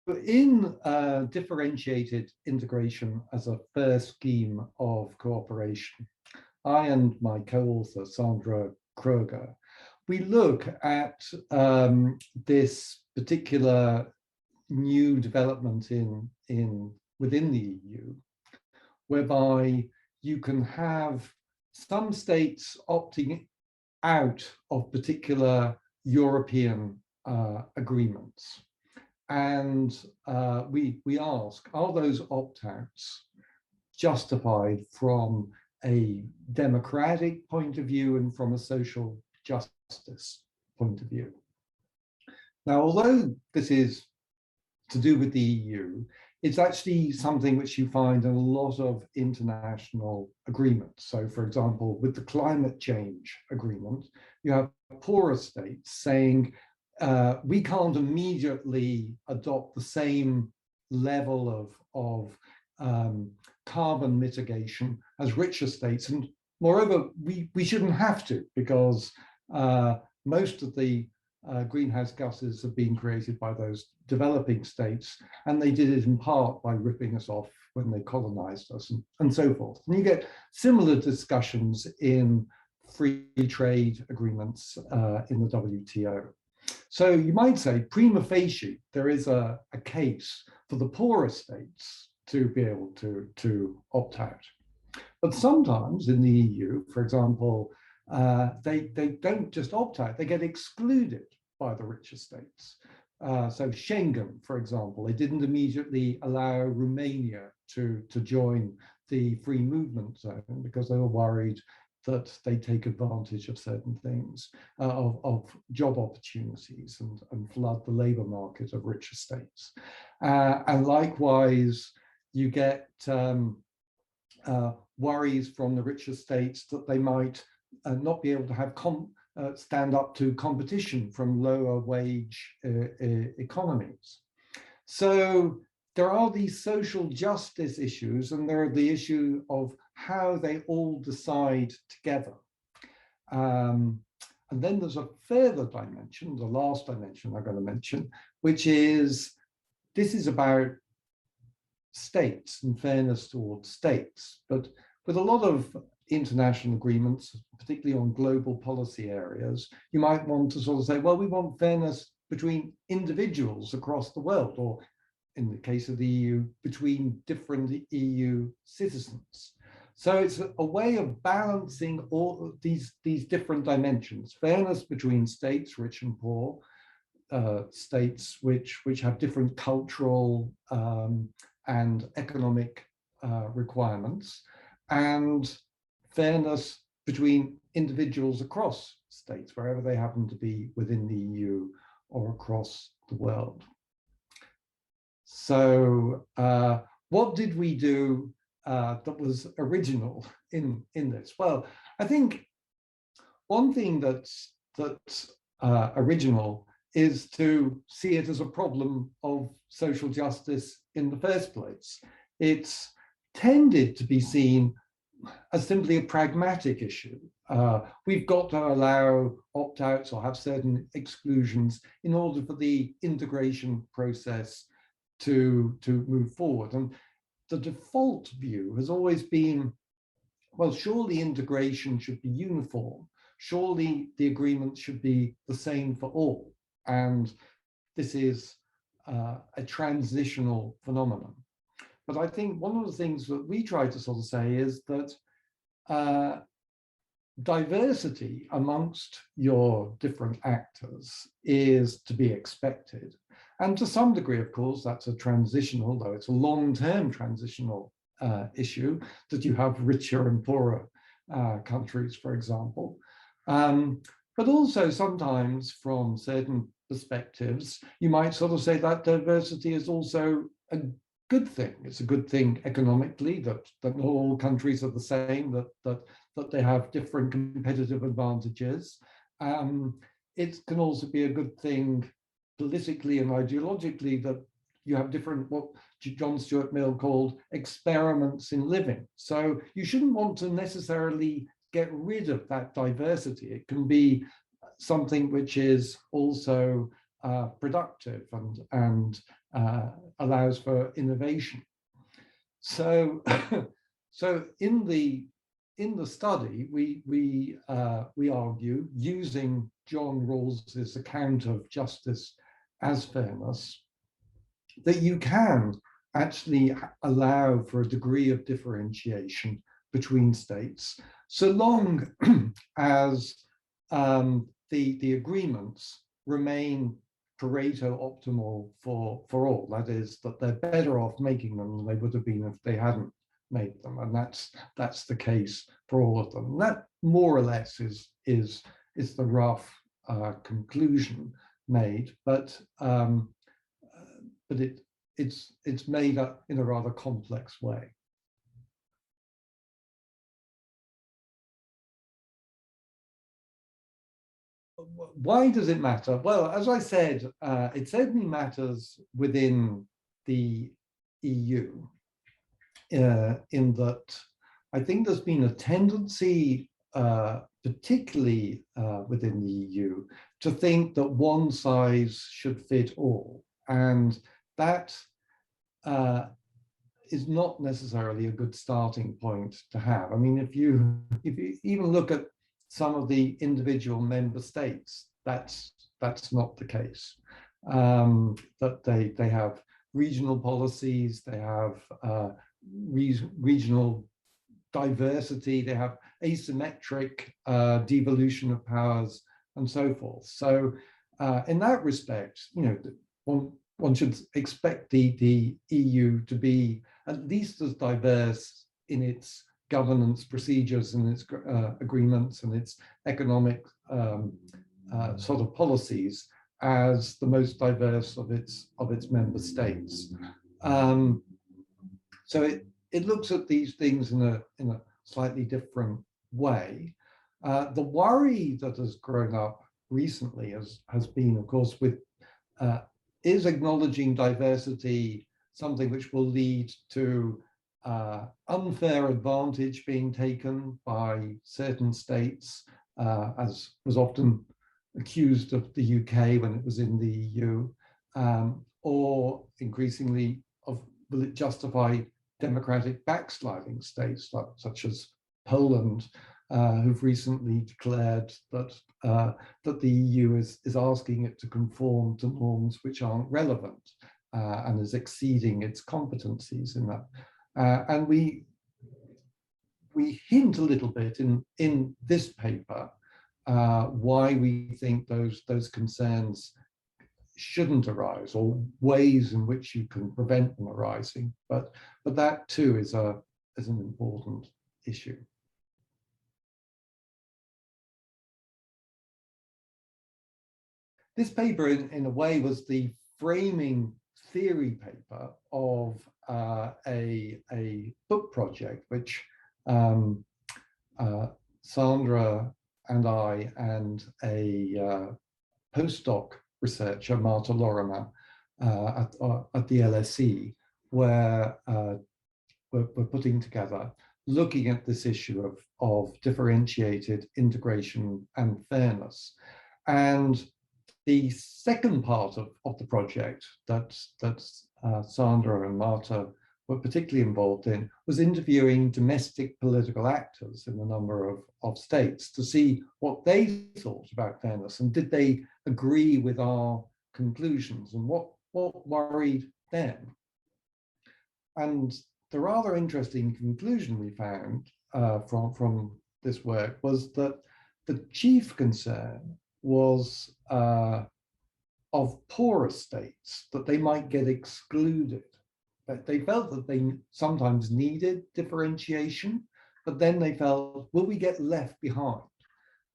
in differentiated integration as a first scheme of cooperation, I and my co-author, Sandra Kröger, we look at this particular new development within the EU, whereby you can have some states opting out of particular European agreements. And we ask, are those opt-outs justified from a democratic point of view and from a social justice point of view? Now, although this is to do with the EU, it's actually something which you find in a lot of international agreements. So, for example, with the climate change agreement, you have poorer states saying, we can't immediately adopt the same level of carbon mitigation as richer states. And moreover, we shouldn't have to, because most of the greenhouse gases have been created by those developing states, and they did it in part by ripping us off when they colonized us, and so forth. And you get similar discussions in free trade agreements in the WTO. So you might say, prima facie, there is a case for the poorer states to be able to opt out. But sometimes in the EU, for example, they don't just opt out, they get excluded by the richer states. So Schengen, for example, they didn't immediately allow Romania to join the free movement zone because they were worried that they take advantage of certain things, of job opportunities and flood the labor market of richer states. And likewise, you get worries from the richer states that they might not be able to have stand up to competition from lower wage economies. So there are these social justice issues, and there are the issue of how they all decide together. And then there's a further dimension, the last dimension I'm going to mention, which is, this is about states and fairness towards states. But with a lot of international agreements, particularly on global policy areas, you might want to sort of say, well, we want fairness between individuals across the world, or in the case of the EU, between different EU citizens. So it's a way of balancing all these different dimensions: fairness between states, rich and poor, states which have different cultural and economic requirements, and fairness between individuals across states, wherever they happen to be within the EU or across the world. So what did we do that was original in this? Well, I think one thing that's original is to see it as a problem of social justice in the first place. It's tended to be seen as simply a pragmatic issue. We've got to allow opt-outs or have certain exclusions in order for the integration process to move forward. And the default view has always been, well, surely integration should be uniform. Surely the agreement should be the same for all. And this is a transitional phenomenon. But I think one of the things that we try to sort of say is that diversity amongst your different actors is to be expected. And to some degree, of course, that's a transitional, though it's a long-term transitional issue, that you have richer and poorer countries, for example. But also sometimes from certain perspectives, you might sort of say that diversity is also a good thing. It's a good thing economically, that not all countries are the same, that they have different competitive advantages. It can also be a good thing politically and ideologically, that you have different, what John Stuart Mill called experiments in living. So you shouldn't want to necessarily get rid of that diversity. It can be something which is also productive and allows for innovation. So, so in the study, we argue, using John Rawls's account of justice as fairness, that you can actually allow for a degree of differentiation between states, so long as the agreements remain Pareto optimal for all. That is, that they're better off making them than they would have been if they hadn't made them, and that's the case for all of them. And that more or less is the rough conclusion made, but it's made up in a rather complex way. Why does it matter? Well, as I said, it certainly matters within the EU, in that I think there's been a tendency, particularly within the EU, to think that one size should fit all. And that is not necessarily a good starting point to have. I mean, if you even look at some of the individual member states, that's not the case. That they have regional policies, they have regional diversity, they have asymmetric devolution of powers, and so forth. So in that respect, you know, one should expect the EU to be at least as diverse in its governance procedures and its agreements and its economic sort of policies as the most diverse of its member states. So it looks at these things in a slightly different way. The worry that has grown up recently has been, of course, with is acknowledging diversity something which will lead to unfair advantage being taken by certain states, as was often accused of the UK when it was in the EU, or increasingly will it justify democratic backsliding states such as Poland, who've recently declared that that the EU is asking it to conform to norms which aren't relevant, and is exceeding its competencies in that. And we hint a little bit in this paper why we think those concerns shouldn't arise, or ways in which you can prevent them arising. But that too is an important issue. This paper, in a way, was the framing theory paper of a book project which Sandra and I and a postdoc researcher, Marta Lorimer, at the LSE, were putting together, looking at this issue of differentiated integration and fairness. And the second part of the project that Sandra and Marta were particularly involved in was interviewing domestic political actors in a number of states to see what they thought about fairness, and did they agree with our conclusions, and what worried them. And the rather interesting conclusion we found from this work was that the chief concern was of poorer states, that they might get excluded. But they felt that they sometimes needed differentiation, but then they felt, will we get left behind?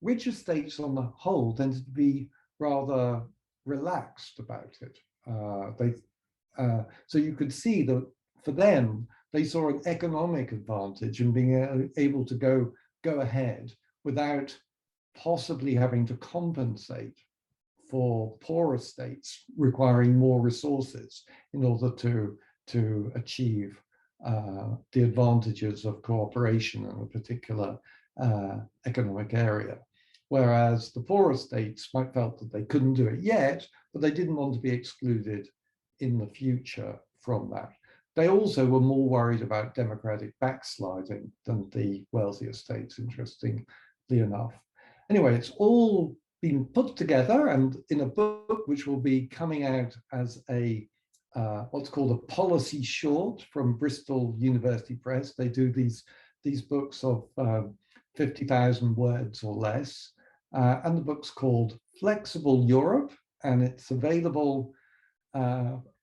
Richer states on the whole tended to be rather relaxed about it. So you could see that for them, they saw an economic advantage in being able to go ahead without possibly having to compensate for poorer states requiring more resources in order to achieve the advantages of cooperation in a particular economic area. Whereas the poorer states might felt that they couldn't do it yet, but they didn't want to be excluded in the future from that. They also were more worried about democratic backsliding than the wealthier states, interestingly enough. Anyway, it's all been put together and in a book which will be coming out as a what's called a policy short from Bristol University Press. They do these books of 50,000 words or less. And the book's called Flexible Europe, and it's available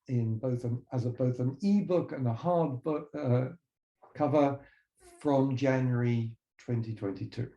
in both both an ebook and a hard book cover from January 2022.